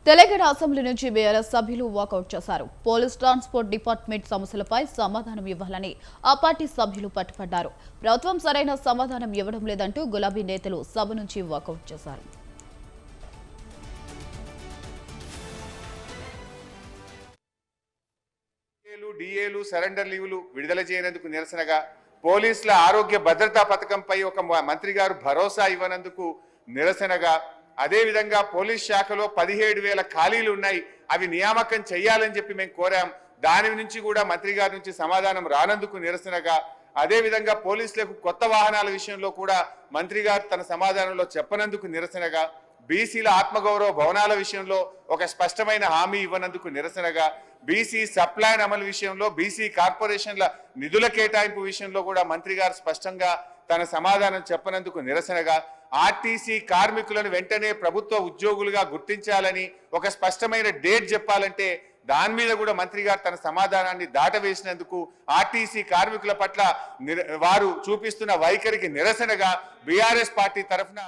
Telangana assembly నుంచి BRS సభ్యులు walkout చేశారు. పోలీస్ ట్రాన్స్పోర్ట్ డిపార్ట్మెంట్ సమస్యలపై సమాధానం ఇవ్వాలని ఆ పార్టీ సభ్యులు పట్టుపడ్డారు. ప్రభుత్వం సరైన సమాధానం ఇవ్వడం లేదంటూ గులాబీ నేతలు సభ నుంచి వాకౌట్ చేశారు. డిఏలు సరెండర్ లీవులు విడుదల చేయనందుకు నిరసనగా, పోలీసుల ఆరోగ్య భద్రతా పథకంపై ఒక మంత్రి గారు భరోసా ఇవ్వనందుకు నిరసనగా, అదేవిధంగా పోలీస్ శాఖలో 17,000 ఖాళీలు ఉన్నాయి, అవి నియామకం చేయాలని చెప్పి మేము కోరాం. దాని నుంచి కూడా మంత్రి గారి నుంచి సమాధానం రానందుకు నిరసనగా, అదేవిధంగా పోలీసులకు కొత్త వాహనాల విషయంలో కూడా మంత్రి గారు తన సమాధానంలో చెప్పనందుకు నిరసనగా, బీసీల ఆత్మగౌరవ భవనాల విషయంలో ఒక స్పష్టమైన హామీ ఇవ్వనందుకు నిరసనగా, బీసీ సప్లాన్ అమలు విషయంలో, బీసీ కార్పొరేషన్ల నిధుల కేటాయింపు విషయంలో కూడా మంత్రి గారు స్పష్టంగా తన సమాధానం చెప్పనందుకు నిరసనగా, ఆర్టీసీ కార్మికులను వెంటనే ప్రభుత్వ ఉద్యోగులుగా గుర్తించాలని ఒక స్పష్టమైన డేట్ చెప్పాలంటే దాని మీద కూడా మంత్రి గారు తన సమాధానాన్ని దాటవేసినందుకు, ఆర్టీసీ కార్మికుల పట్ల వారు చూపిస్తున్న వైఖరికి నిరసనగా బీఆర్ఎస్ పార్టీ తరఫున